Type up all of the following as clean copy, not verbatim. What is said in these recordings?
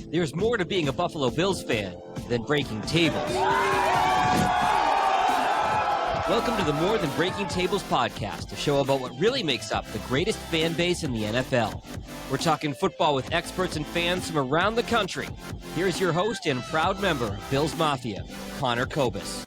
There's more to being a Buffalo Bills fan than breaking tables. Welcome to the More Than Breaking Tables podcast, a show about what really makes up the greatest fan base in the NFL. We're talking football with experts and fans from around the country. Here's your host and proud member of Bills Mafia, Kobis.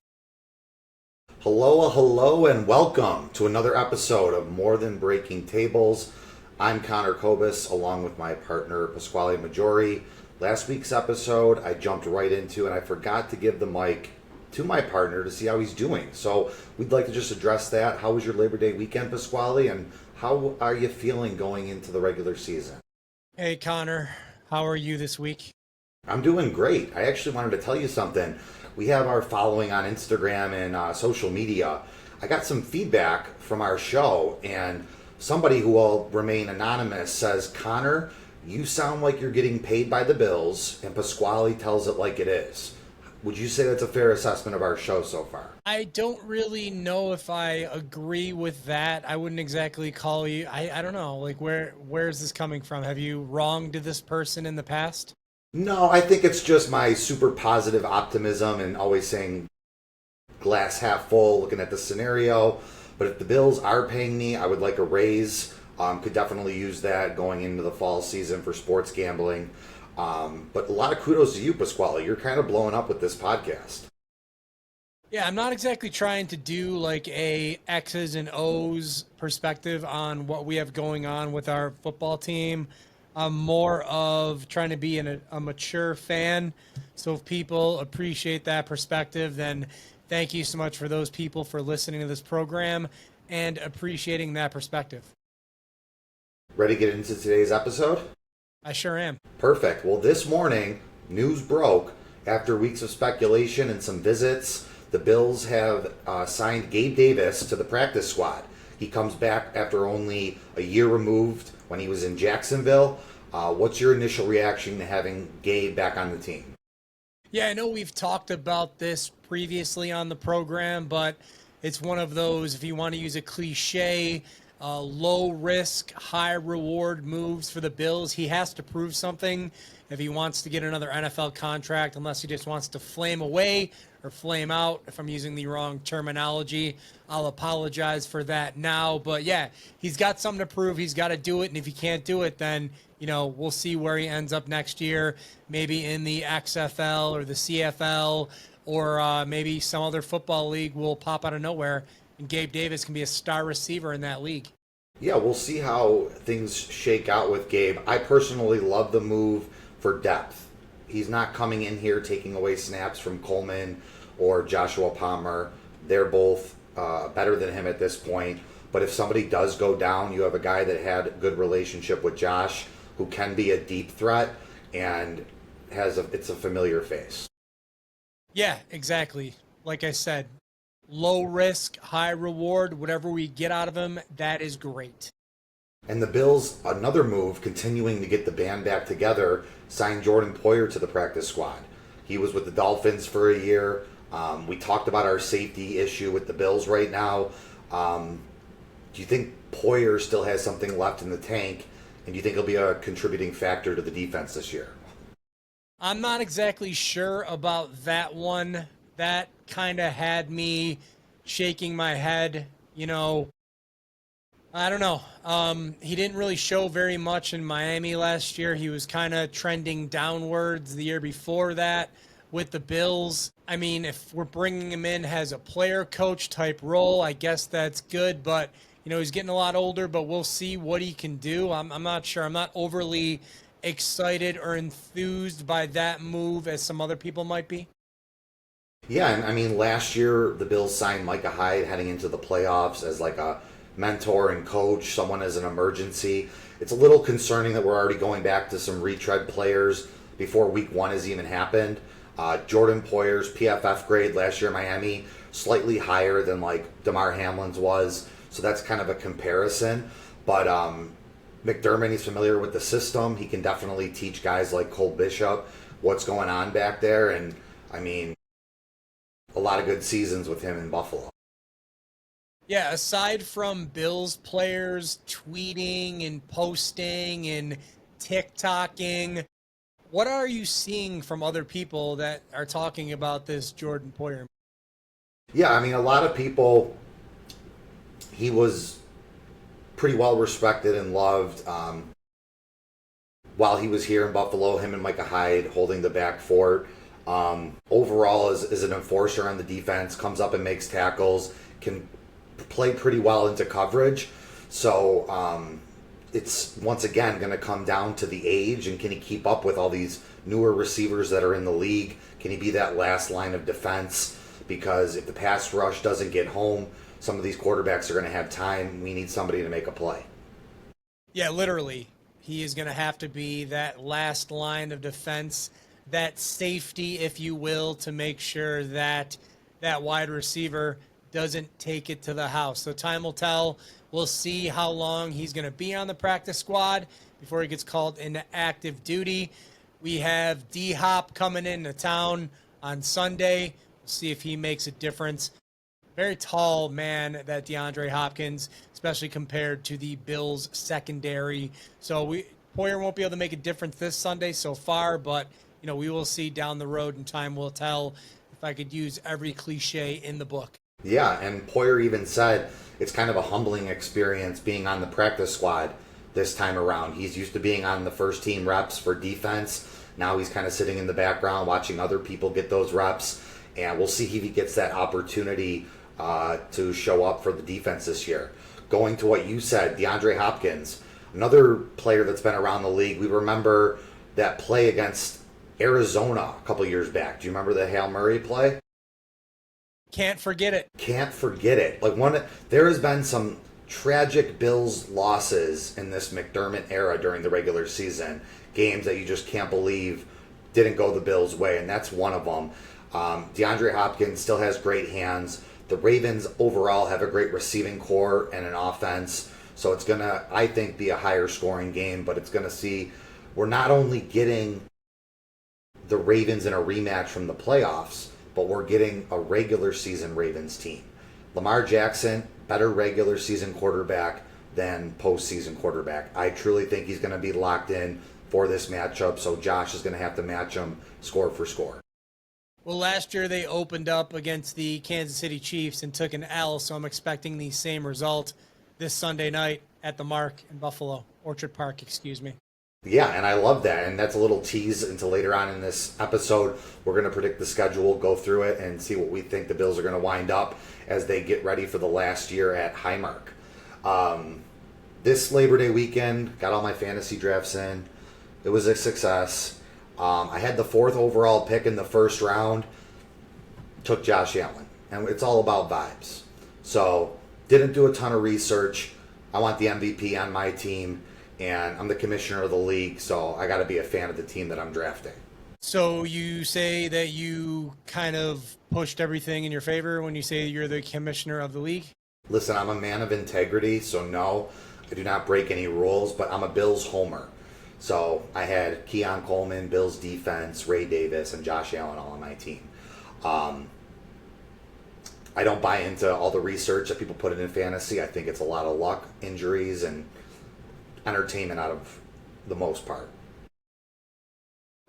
Hello, and welcome to another episode of More Than Breaking Tables. I'm Kobis, along with my partner, Pasquale Maggiore. Last week's episode, I jumped right into, and I forgot to give the mic to my partner to see how he's doing. So we'd like to just address that. How was your Labor Day weekend, Pasquale, and how are you feeling going into the regular season? Hey, Connor. How are you this week? I'm doing great. I actually wanted to tell you something. We have our following on Instagram and social media. I got some feedback from our show, and somebody who will remain anonymous says, Connor, you sound like you're getting paid by the Bills, and Pasquale tells it like it is. Would you say that's a fair assessment of our show so far? I don't really know if I agree with that. I wouldn't exactly call you. I don't know. Like, where is this coming from? Have you wronged this person in the past? No, I think it's just my super positive optimism and always saying glass half full, looking at the scenario. But if the Bills are paying me, I would like a raise. Could definitely use that going into the fall season for sports gambling. But a lot of kudos to you, Pasquale. You're kind of blowing up with this podcast. Yeah, I'm not exactly trying to do like a X's and O's perspective on what we have going on with our football team. I'm more of trying to be a mature fan. So if people appreciate that perspective, then thank you so much for those people for listening to this program and appreciating that perspective. Ready to get into today's episode? I sure am. Perfect. Well, this morning, news broke after weeks of speculation and some visits. The Bills have signed Gabe Davis to the practice squad. He comes back after only a year removed when he was in Jacksonville. What's your initial reaction to having Gabe back on the team? Yeah, I know we've talked about this previously on the program, but it's one of those, if you want to use a cliche, low risk, high reward moves for the Bills. He has to prove something if he wants to get another NFL contract, unless he just wants to flame away or flame out. If I'm using the wrong terminology, I'll apologize for that now. But yeah, he's got something to prove. He's got to do it. And if he can't do it, then, we'll see where he ends up next year, maybe in the XFL or the CFL, or maybe some other football league will pop out of nowhere. And Gabe Davis can be a star receiver in that league. Yeah, we'll see how things shake out with Gabe. I personally love the move for depth. He's not coming in here taking away snaps from Coleman or Joshua Palmer. They're both better than him at this point. But if somebody does go down, you have a guy that had a good relationship with Josh, who can be a deep threat and it's a familiar face. Yeah, exactly. Like I said, low risk, high reward, whatever we get out of him, that is great. And the Bills, another move, continuing to get the band back together, signed Jordan Poyer to the practice squad. He was with the Dolphins for a year. We talked about our safety issue with the Bills right now. Do you think Poyer still has something left in the tank? And do you think he'll be a contributing factor to the defense this year? I'm not exactly sure about that one. That kind of had me shaking my head. I don't know. He didn't really show very much in Miami last year. He was kind of trending downwards the year before that with the Bills. I mean, if we're bringing him in as a player coach type role, I guess that's good. But, he's getting a lot older, but we'll see what he can do. I'm not sure. I'm not overly excited or enthused by that move as some other people might be. Yeah, and I mean, last year the Bills signed Micah Hyde heading into the playoffs as like a mentor and coach, someone as an emergency. It's a little concerning that we're already going back to some retread players before week one has even happened. Jordan Poyer's PFF grade last year in Miami, slightly higher than like Damar Hamlin's was. So that's kind of a comparison. But McDermott, he's familiar with the system. He can definitely teach guys like Cole Bishop what's going on back there. And I mean, a lot of good seasons with him in Buffalo. Yeah, aside from Bills players tweeting and posting and TikToking, What are you seeing from other people that are talking about this Jordan Poyer? Yeah, I mean, a lot of people, he was pretty well respected and loved. While he was here in Buffalo, him and Micah Hyde holding the back fort. Overall, is an enforcer on the defense, comes up and makes tackles, can play pretty well into coverage. So it's once again going to come down to the age and can he keep up with all these newer receivers that are in the league? Can he be that last line of defense? Because if the pass rush doesn't get home, some of these quarterbacks are going to have time. We need somebody to make a play. Yeah, literally. He is going to have to be that last line of defense, that safety, if you will, to make sure that that wide receiver doesn't take it to the house. So time will tell. We'll see how long he's going to be on the practice squad before he gets called into active duty. We have D-Hop coming into town on Sunday. We'll see if he makes a difference. Very tall man, that DeAndre Hopkins, especially compared to the Bills secondary. So Poyer won't be able to make a difference this Sunday so far, but we will see down the road, and time will tell. If I could use every cliche in the book. Yeah, and Poyer even said it's kind of a humbling experience being on the practice squad this time around. He's used to being on the first team reps for defense. Now he's kind of sitting in the background watching other people get those reps, and we'll see if he gets that opportunity to show up for the defense this year. Going to what you said, DeAndre Hopkins, another player that's been around the league. We remember that play against Arizona a couple years back. Do you remember the Hail Murray play? Can't forget it. Can't forget it. There has been some tragic Bills losses in this McDermott era during the regular season. Games that you just can't believe didn't go the Bills' way, and that's one of them. DeAndre Hopkins still has great hands. The Ravens overall have a great receiving core and an offense. So it's going to, I think, be a higher scoring game, but it's going to see, we're not only getting the Ravens in a rematch from the playoffs, but we're getting a regular season Ravens team. Lamar Jackson, better regular season quarterback than postseason quarterback. I truly think he's going to be locked in for this matchup, so Josh is going to have to match him score for score. Well, last year they opened up against the Kansas City Chiefs and took an L, so I'm expecting the same result this Sunday night at the Mark in Buffalo, Orchard Park, excuse me. Yeah, and I love that, and that's a little tease into later on in this episode. We're going to predict the schedule, go through it, and see what we think the Bills are going to wind up as they get ready for the last year at Highmark. This Labor Day weekend, got all my fantasy drafts in. It was a success. I had the 4th overall pick in the first round. Took Josh Allen, and it's all about vibes. So, didn't do a ton of research. I want the MVP on my team. And I'm the commissioner of the league, so I got to be a fan of the team that I'm drafting. So you say that you kind of pushed everything in your favor when you say you're the commissioner of the league? Listen, I'm a man of integrity, so no, I do not break any rules, but I'm a Bills homer. So I had Keon Coleman, Bills defense, Ray Davis, and Josh Allen all on my team. I don't buy into all the research that people put in fantasy. I think it's a lot of luck, injuries, and entertainment out of the most part.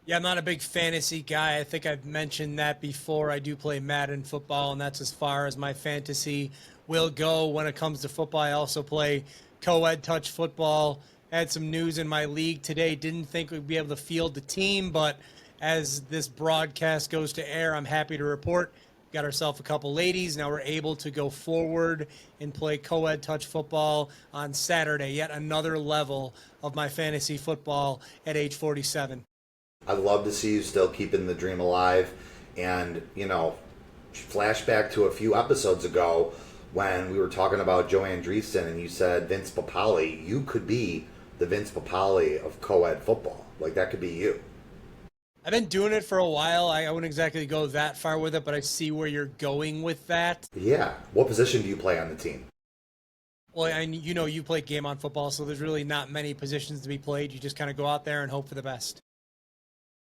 Yeah, I'm not a big fantasy guy. I think I've mentioned that before. I do play Madden football, and that's as far as my fantasy will go when it comes to football. I also play co-ed touch football. Had some news in my league today. Didn't think we'd be able to field the team, but as this broadcast goes to air, I'm happy to report got ourselves a couple ladies. Now we're able to go forward and play co-ed touch football on Saturday. Yet another level of my fantasy football at age 47. I'd love to see you still keeping the dream alive. And, flashback to a few episodes ago when we were talking about Joe Andreessen and you said Vince Papale. You could be the Vince Papale of co-ed football. That could be you. I've been doing it for a while. I wouldn't exactly go that far with it, but I see where you're going with that. Yeah. What position do you play on the team? Well, you play game on football, so there's really not many positions to be played. You just kind of go out there and hope for the best.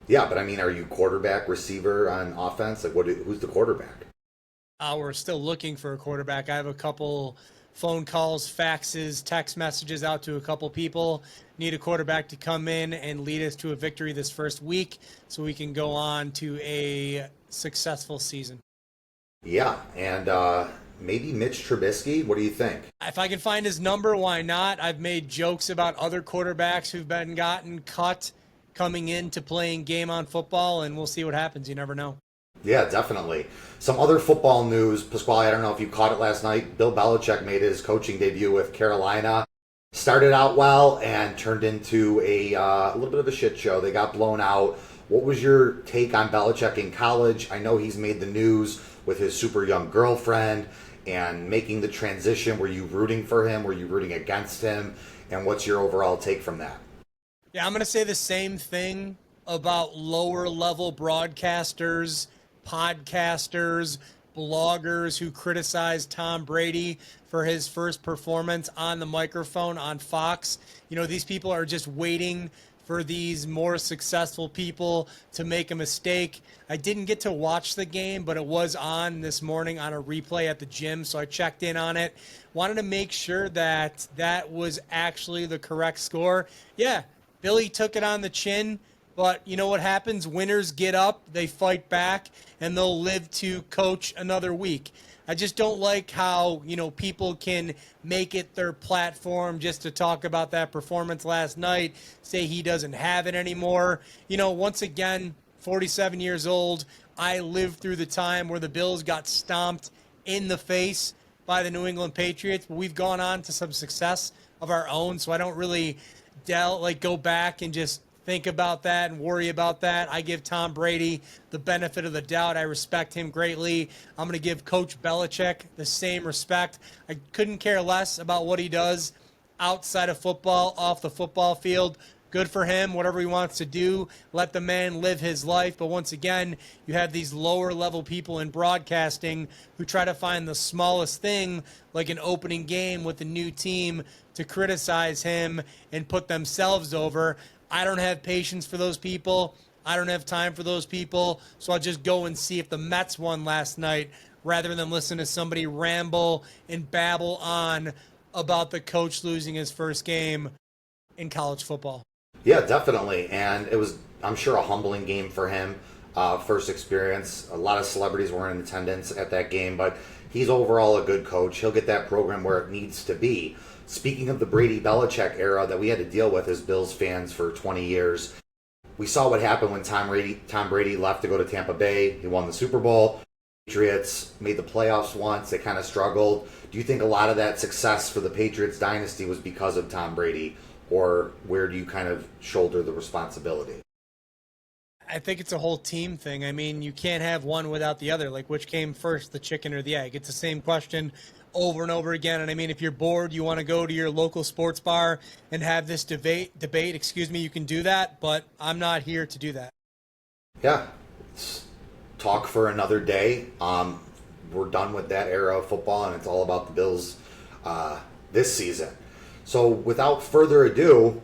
Yeah, but are you quarterback, receiver on offense? Who's the quarterback? We're still looking for a quarterback. I have a couple phone calls, faxes, text messages out to a couple people. Need a quarterback to come in and lead us to a victory this first week so we can go on to a successful season. Yeah, and maybe Mitch Trubisky. What do you think? If I can find his number, why not? I've made jokes about other quarterbacks who've been gotten cut coming into playing game on football, and we'll see what happens. You never know. Yeah, definitely. Some other football news, Pasquale, I don't know if you caught it last night. Bill Belichick made his coaching debut with Carolina. Started out well and turned into a little bit of a shit show. They got blown out. What was your take on Belichick in college? I know he's made the news with his super young girlfriend and making the transition. Were you rooting for him? Were you rooting against him? And what's your overall take from that? Yeah, I'm going to say the same thing about lower level broadcasters, podcasters, bloggers who criticize Tom Brady for his first performance on the microphone on Fox. You know, these people are just waiting for these more successful people to make a mistake. I didn't get to watch the game, but it was on this morning on a replay at the gym, so I checked in on it. Wanted to make sure that that was actually the correct score. Yeah, Billy took it on the chin, but you know what happens? Winners get up, they fight back, and they'll live to coach another week. I just don't like how, you know, people can make it their platform just to talk about that performance last night, say he doesn't have it anymore. You know, once again, 47 years old, I lived through the time where the Bills got stomped in the face by the New England Patriots, but we've gone on to some success of our own, so I don't really go back and just think about that and worry about that. I give Tom Brady the benefit of the doubt. I respect him greatly. I'm going to give Coach Belichick the same respect. I couldn't care less about what he does outside of football, off the football field. Good for him, whatever he wants to do. Let the man live his life. But once again, you have these lower level people in broadcasting who try to find the smallest thing, like an opening game with a new team, to criticize him and put themselves over. I don't have patience for those people. I don't have time for those people. So I'll just go and see if the Mets won last night rather than listen to somebody ramble and babble on about the coach losing his first game in college football. Yeah, definitely. And it was, I'm sure, a humbling game for him. First experience. A lot of celebrities were in attendance at that game, but he's overall a good coach. He'll get that program where it needs to be. Speaking of the Brady-Belichick era that we had to deal with as Bills fans for 20 years, we saw what happened when Tom Brady left to go to Tampa Bay. He won the Super Bowl. Patriots made the playoffs once. They kind of struggled. Do you think a lot of that success for the Patriots dynasty was because of Tom Brady, or where do you kind of shoulder the responsibility? I think it's a whole team thing. I mean, you can't have one without the other. Like, which came first, the chicken or the egg? It's the same question over and over again. And I mean, if you're bored, you want to go to your local sports bar and have this debate, you can do that, but I'm not here to do that. Yeah. It's talk for another day. We're done with that era of football, and it's all about the Bills this season. So without further ado,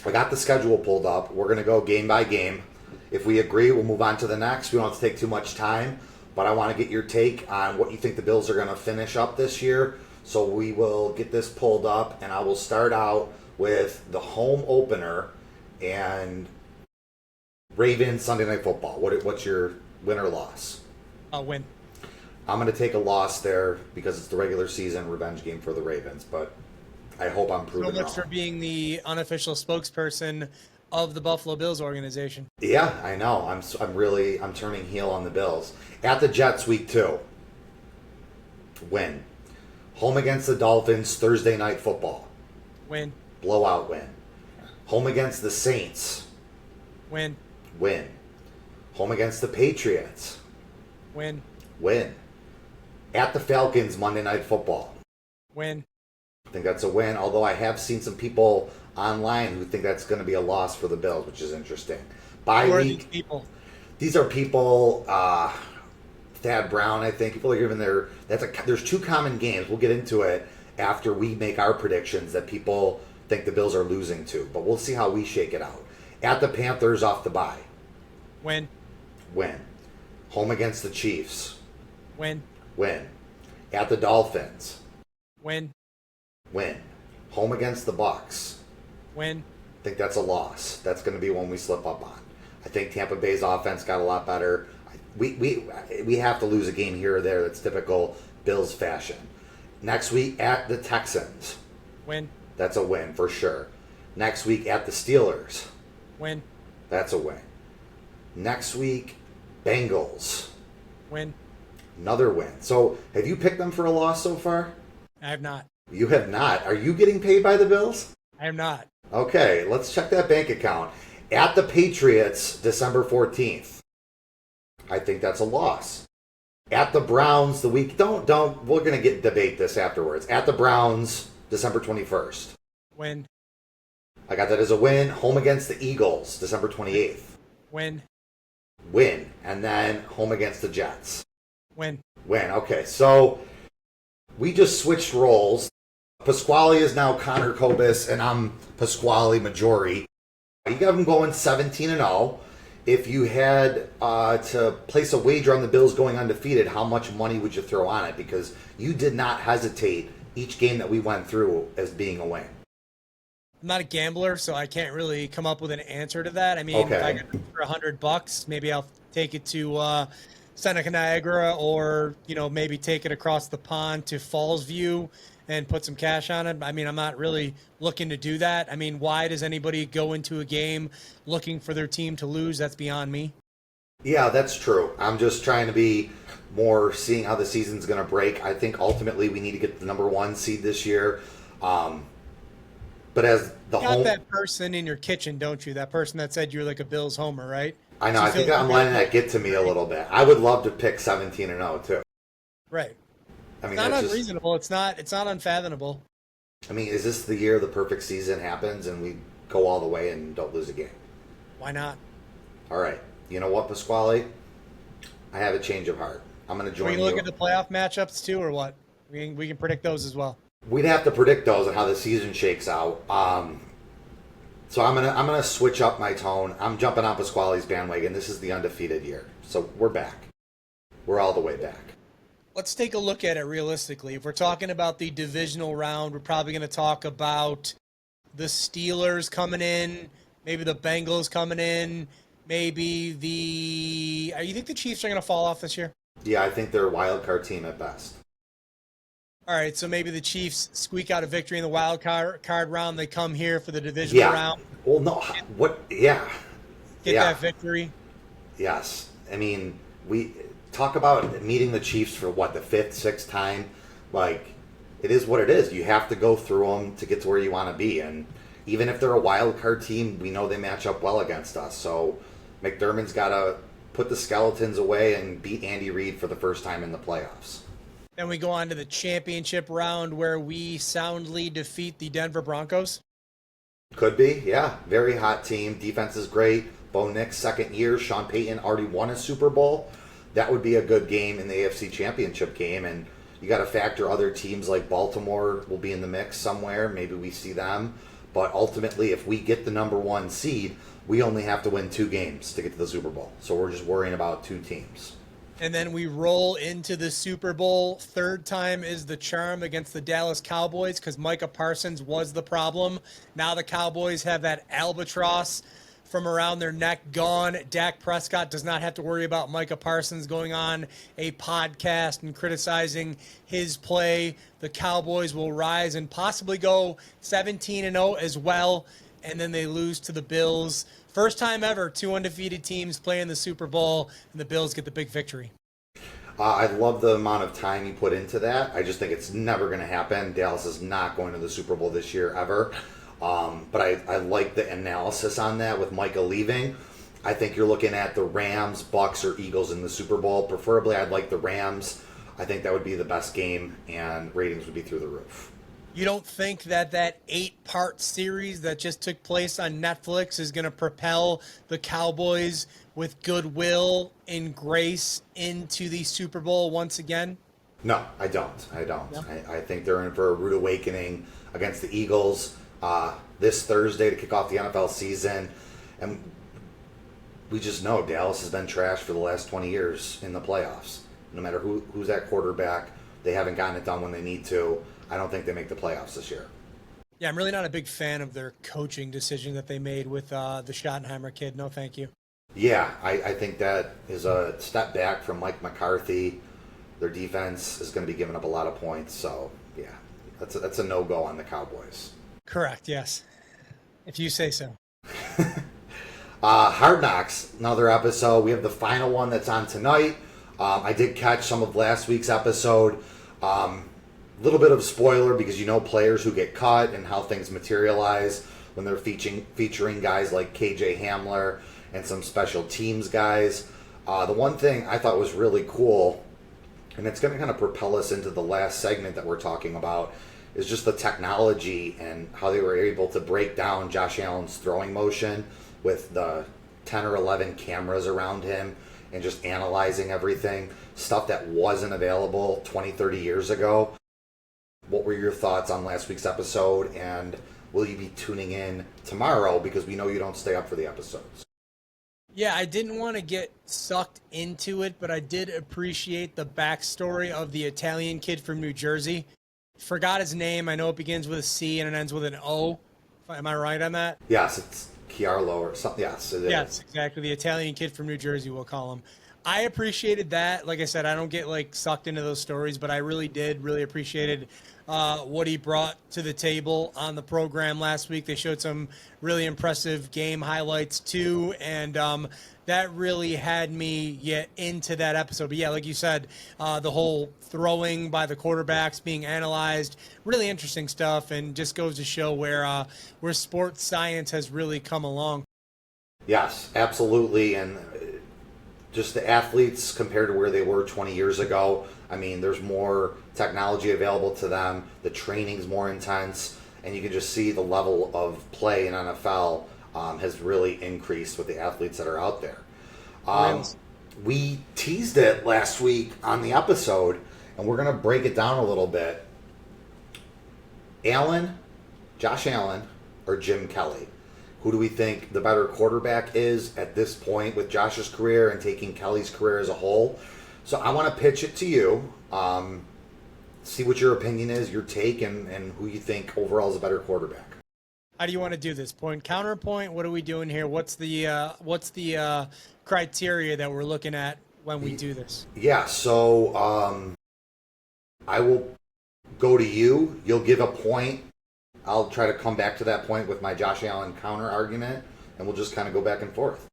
I got the schedule pulled up. We're going to go game by game. If we agree, we'll move on to the next. We don't have to take too much time, but I want to get your take on what you think the Bills are going to finish up this year. So we will get this pulled up, and I will start out with the home opener and Ravens Sunday Night Football. What's your win or loss? I'll win. I'm going to take a loss there because it's the regular season revenge game for the Ravens, but I hope I'm proven wrong. So much for being the unofficial spokesperson of the Buffalo Bills organization. Yeah, I know. I'm turning heel on the Bills. At the Jets, week 2. Win. Home against the Dolphins, Thursday Night Football. Win. Blowout win. Home against the Saints. Win. Win. Home against the Patriots. Win. Win. At the Falcons, Monday Night Football. Win. I think that's a win, although I have seen some people online who think that's going to be a loss for the Bills, which is interesting. Who are these people? These are people, Thad Brown, I think. People are giving there's 2 common games. We'll get into it after we make our predictions that people think the Bills are losing to, but we'll see how we shake it out. At the Panthers off the bye. Win. Win. Home against the Chiefs. Win. Win. At the Dolphins. Win. Win. Home against the Bucks. Win. I think that's a loss. That's going to be one we slip up on. I think Tampa Bay's offense got a lot better. We have to lose a game here or there. That's typical Bills fashion. Next week at the Texans. Win. That's a win for sure. Next week at the Steelers. Win. That's a win. Next week, Bengals. Win. Another win. So, have you picked them for a loss so far? I have not. You have not. Are you getting paid by the Bills? I am not. Okay, let's check that bank account. At the Patriots, December 14th. I think that's a loss. At the Browns, the week... Don't. We're going to debate this afterwards. At the Browns, December 21st. Win. I got that as a win. Home against the Eagles, December 28th. Win. Win. And then home against the Jets. Win. Win. Okay, so we just switched roles. Pasquale is now Connor Kobis, and I'm Pasquale Maggiore. You got them going 17-0. If you had to place a wager on the Bills going undefeated, how much money would you throw on it? Because you did not hesitate each game that we went through as being a win. I'm not a gambler, so I can't really come up with an answer to that. I mean, Okay. if I got it for $100, maybe I'll take it to Seneca Niagara, or maybe take it across the pond to Fallsview and put some cash on it. I mean, I'm not really looking to do that. I mean, why does anybody go into a game looking for their team to lose? That's beyond me. Yeah, that's true. I'm just trying to be more seeing how the season's going to break. I think ultimately we need to get the number 1 seed this year. But as the You got home... that person in your kitchen, don't you? That person that said you're like a Bills homer, right? I know. So I think feel- I'm letting that get to me a little bit. I would love to pick 17-0 too. Right. I mean, It's not that's just, unreasonable. It's not unfathomable. I mean, is this the year the perfect season happens and we go all the way and don't lose a game? Why not? All right. You know what, Pasquale? I have a change of heart. I'm going to join We you. look at the playoff matchups too, or what? We can predict those as well. We'd have to predict those and how the season shakes out. So I'm gonna switch up my tone. I'm jumping on Pasquale's bandwagon. This is the undefeated year, so we're back. We're all the way back. Let's take a look at it realistically. If we're talking about the divisional round, we're probably going to talk about the Steelers coming in, maybe the Bengals coming in, maybe the... You think the Chiefs are going to fall off this year? Yeah, I think they're a wild card team at best. All right, so maybe the Chiefs squeak out a victory in the wild card round. They come here for the divisional round. Well, no. What? Yeah. Get Yeah. that victory. Yes. I mean, we talk about meeting the Chiefs for what, the 5th, 6th time. Like, it is what it is. You have to go through them to get to where you want to be. And even if they're a wild card team, we know they match up well against us. So McDermott's got to put the skeletons away and beat Andy Reid for the first time in the playoffs. Then we go on to the championship round where we soundly defeat the Denver Broncos. Could be, yeah. Very hot team. Defense is great. Bo Nix, 2nd year. Sean Payton already won a Super Bowl. That would be a good game in the AFC Championship game. And you got to factor other teams like Baltimore will be in the mix somewhere. Maybe we see them. But ultimately, if we get the number 1 seed, we only have to win 2 games to get to the Super Bowl. So we're just worrying about 2 teams. And then we roll into the Super Bowl. 3rd time is the charm against the Dallas Cowboys because Micah Parsons was the problem. Now the Cowboys have that albatross from around their neck gone. Dak Prescott does not have to worry about Micah Parsons going on a podcast and criticizing his play. The Cowboys will rise and possibly go 17-0 as well. And then they lose to the Bills. First time ever, 2 undefeated teams play in the Super Bowl, and the Bills get the big victory. I love the amount of time you put into that. I just think it's never going to happen. Dallas is not going to the Super Bowl this year ever. But I like the analysis on that with Micah leaving. I think you're looking at the Rams, Bucks, or Eagles in the Super Bowl. Preferably, I'd like the Rams. I think that would be the best game, and ratings would be through the roof. You don't think that 8-part series that just took place on Netflix is going to propel the Cowboys with goodwill and grace into the Super Bowl once again? No, I don't. No? I think they're in for a rude awakening against the Eagles this Thursday to kick off the NFL season. And we just know Dallas has been trashed for the last 20 years in the playoffs. No matter who's at quarterback, they haven't gotten it done when they need to. I don't think they make the playoffs this year. Yeah, I'm really not a big fan of their coaching decision that they made with the Schottenheimer kid. No, thank you. Yeah, I think that is a step back from Mike McCarthy. Their defense is going to be giving up a lot of points. So, yeah, that's a no-go on the Cowboys. Correct, yes. If you say so. Hard Knocks, another episode. We have the final one that's on tonight. I did catch some of last week's episode. Little bit of spoiler because you know players who get cut and how things materialize when they're featuring guys like KJ Hamler and some special teams guys. The one thing I thought was really cool, and it's going to kind of propel us into the last segment that we're talking about, is just the technology and how they were able to break down Josh Allen's throwing motion with the 10 or 11 cameras around him and just analyzing everything, stuff that wasn't available 20, 30 years ago. What were your thoughts on last week's episode, and will you be tuning in tomorrow because we know you don't stay up for the episodes? Yeah, I didn't want to get sucked into it, but I did appreciate the backstory of the Italian kid from New Jersey. Forgot his name. I know it begins with a C and it ends with an O. Am I right on that? Yes, it's Chiarlo or something. Yes, it is. Yes, exactly. The Italian kid from New Jersey, we'll call him. I appreciated that. Like I said, I don't get sucked into those stories, but I really appreciated what he brought to the table on the program last week. They showed some really impressive game highlights too, and that really had me into that episode. But yeah, like you said, the whole throwing by the quarterbacks being analyzed, really interesting stuff, and just goes to show where sports science has really come along. Yes, absolutely, and just the athletes compared to where they were 20 years ago. I mean, there's more technology available to them. The training's more intense, and you can just see the level of play in NFL has really increased with the athletes that are out there. We teased it last week on the episode, and we're going to break it down a little bit. Josh Allen, or Jim Kelly? Who do we think the better quarterback is at this point with Josh's career and taking Kelly's career as a whole? So I want to pitch it to you. See what your opinion is, your take, and who you think overall is a better quarterback. How do you want to do this? Point, counterpoint? What are we doing here? What's the criteria that we're looking at when we do this? Yeah, so I will go to you. You'll give a point. I'll try to come back to that point with my Josh Allen counter argument, and we'll just kind of go back and forth.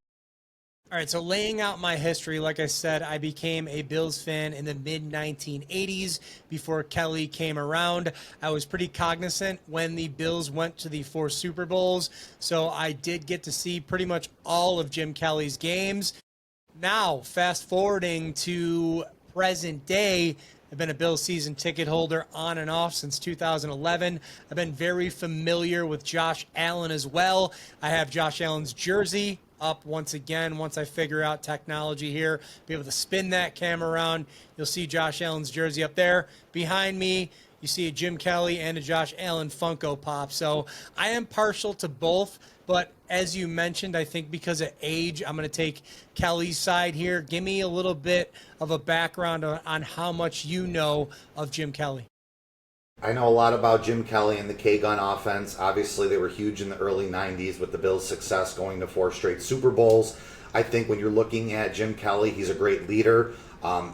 All right, so laying out my history, like I said, I became a Bills fan in the mid-1980s before Kelly came around. I was pretty cognizant when the Bills went to the 4 Super Bowls, so I did get to see pretty much all of Jim Kelly's games. Now, fast forwarding to present day, I've been a Bills season ticket holder on and off since 2011. I've been very familiar with Josh Allen as well. I have Josh Allen's jersey up once again. Once I figure out technology here, be able to spin that camera around, you'll see Josh Allen's jersey up there. Behind me, you see a Jim Kelly and a Josh Allen Funko Pop. So I am partial to both, but as you mentioned, I think because of age, I'm going to take Kelly's side here. Give me a little bit of a background on how much you know of Jim Kelly. I know a lot about Jim Kelly and the K-Gun offense. Obviously, they were huge in the early 90s with the Bills' success going to 4 straight Super Bowls. I think when you're looking at Jim Kelly, he's a great leader,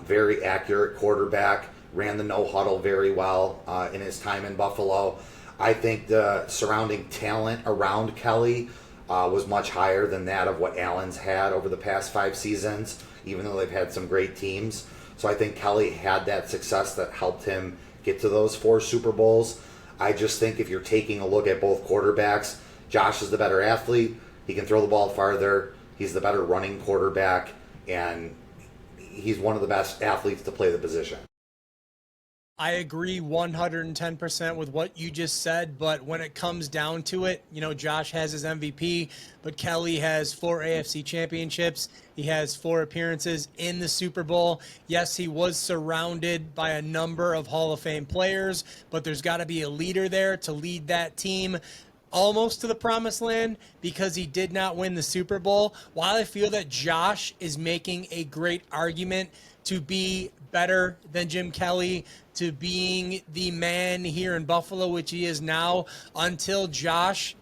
very accurate quarterback, ran the no-huddle very well in his time in Buffalo. I think the surrounding talent around Kelly was much higher than that of what Allen's had over the past 5 seasons, even though they've had some great teams. So I think Kelly had that success that helped him get to those 4 Super Bowls. I just think if you're taking a look at both quarterbacks, Josh is the better athlete. He can throw the ball farther. He's the better running quarterback, and he's one of the best athletes to play the position. I agree 110% with what you just said, but when it comes down to it, you know, Josh has his MVP, but Kelly has 4 AFC championships. He has 4 appearances in the Super Bowl. Yes, he was surrounded by a number of Hall of Fame players, but there's got to be a leader there to lead that team. almost to the promised land because he did not win the Super Bowl. While I feel that Josh is making a great argument to be better than Jim Kelly, to being the man here in Buffalo, which he is now, until Josh,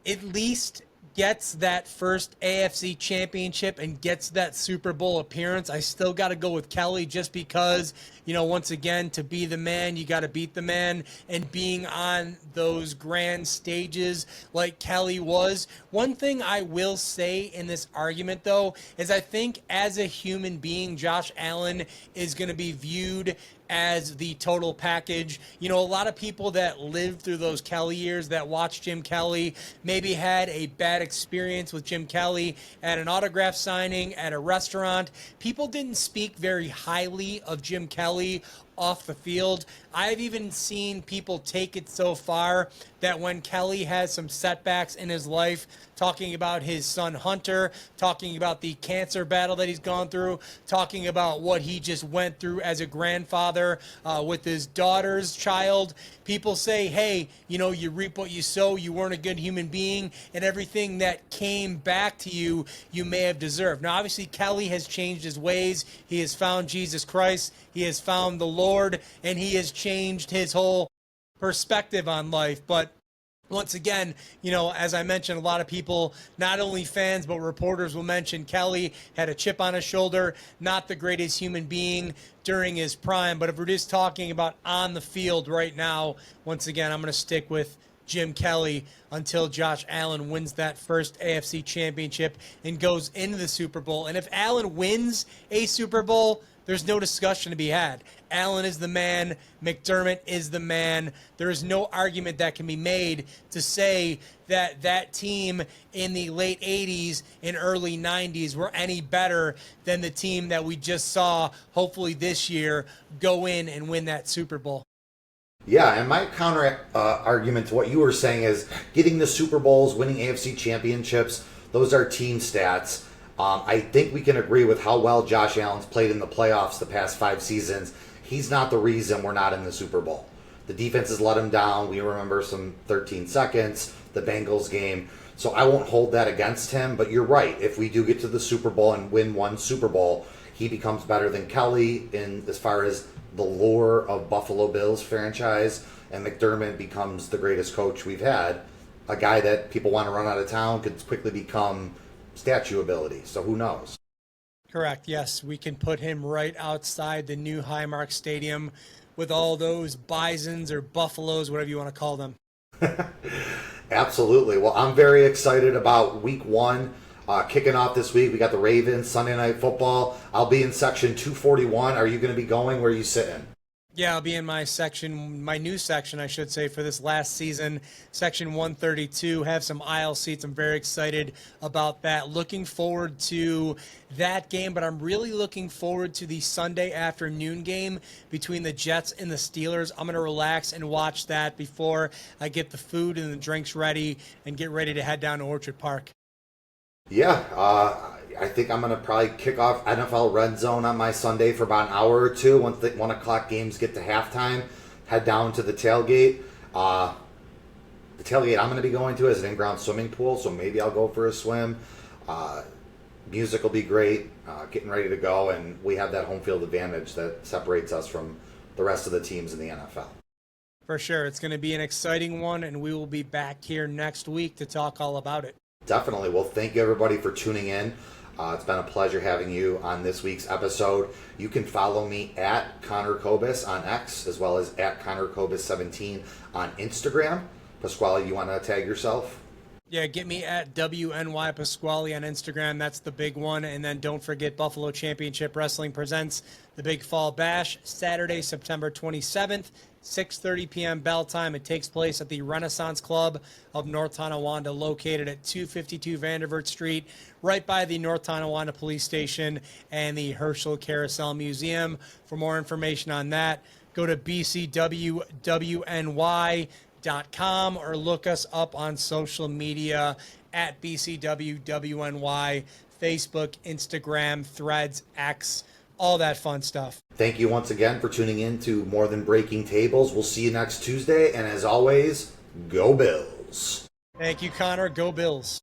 at least gets that first AFC championship and gets that Super Bowl appearance, I still got to go with Kelly just because, once again, to be the man, you got to beat the man. And being on those grand stages like Kelly was. One thing I will say in this argument, though, is I think as a human being, Josh Allen is going to be viewed as the total package. A lot of people that lived through those Kelly years, that watched Jim Kelly, maybe had a bad experience with Jim Kelly at an autograph signing, at a restaurant. People didn't speak very highly of Jim Kelly off the field. I've even seen people take it so far that when Kelly has some setbacks in his life, talking about his son Hunter, talking about the cancer battle that he's gone through, talking about what he just went through as a grandfather with his daughter's child, people say, hey, you reap what you sow, you weren't a good human being, and everything that came back to you, you may have deserved. Now, obviously, Kelly has changed his ways. He has found Jesus Christ. He has found the Lord, and he has changed his whole perspective on life. But once again, as I mentioned, a lot of people, not only fans, but reporters will mention Kelly had a chip on his shoulder, not the greatest human being during his prime. But if we're just talking about on the field right now, once again, I'm going to stick with Jim Kelly until Josh Allen wins that first AFC championship and goes into the Super Bowl. And if Allen wins a Super Bowl, there's no discussion to be had. Allen is the man. McDermott is the man. There is no argument that can be made to say that that team in the late 80s and early 90s were any better than the team that we just saw, hopefully this year, go in and win that Super Bowl. Yeah, and my counter argument to what you were saying is getting the Super Bowls, winning AFC championships, those are team stats. I think we can agree with how well Josh Allen's played in the playoffs the past 5 seasons. He's not the reason we're not in the Super Bowl. The defense has let him down. We remember some 13 seconds, the Bengals game. So I won't hold that against him. But you're right. If we do get to the Super Bowl and win one Super Bowl, he becomes better than Kelly in as far as the lore of Buffalo Bills franchise. And McDermott becomes the greatest coach we've had. A guy that people want to run out of town could quickly become statue ability. So who knows? Correct. Yes, we can put him right outside the new Highmark Stadium with all those bisons or buffaloes, whatever you want to call them. Absolutely. Well, I'm very excited about week 1 kicking off this week. We got the Ravens, Sunday Night Football. I'll be in section 241. Are you going to be going? Where are you sitting? Yeah, I'll be in my section, my new section, I should say, for this last season, section 132. Have some aisle seats. I'm very excited about that. Looking forward to that game, but I'm really looking forward to the Sunday afternoon game between the Jets and the Steelers. I'm going to relax and watch that before I get the food and the drinks ready and get ready to head down to Orchard Park. Yeah, I think I'm going to probably kick off NFL Red Zone on my Sunday for about an hour or two. Once the 1 o'clock games get to halftime, head down to the tailgate. The tailgate I'm going to be going to is an in-ground swimming pool, so maybe I'll go for a swim. Music will be great, getting ready to go, and we have that home field advantage that separates us from the rest of the teams in the NFL. For sure. It's going to be an exciting one, and we will be back here next week to talk all about it. Definitely. Well, thank you, everybody, for tuning in. It's been a pleasure having you on this week's episode. You can follow me at Connor Kobis on X, as well as at Connor Kobis17 on Instagram. Pasquale, you want to tag yourself? Yeah, get me at WNY Pasquale on Instagram. That's the big one. And then don't forget Buffalo Championship Wrestling presents the Big Fall Bash, Saturday, September 27th, 6:30 p.m. bell time. It takes place at the Renaissance Club of North Tonawanda, located at 252 Vanderbilt Street, right by the North Tonawanda Police Station and the Herschel Carousel Museum. For more information on that, go to bcwwny.com or look us up on social media at BCWWNY, Facebook, Instagram, Threads, X, all that fun stuff. Thank you once again for tuning in to More Than Breaking Tables. We'll see you next Tuesday, and as always, Go Bills. Thank you, Connor. Go Bills.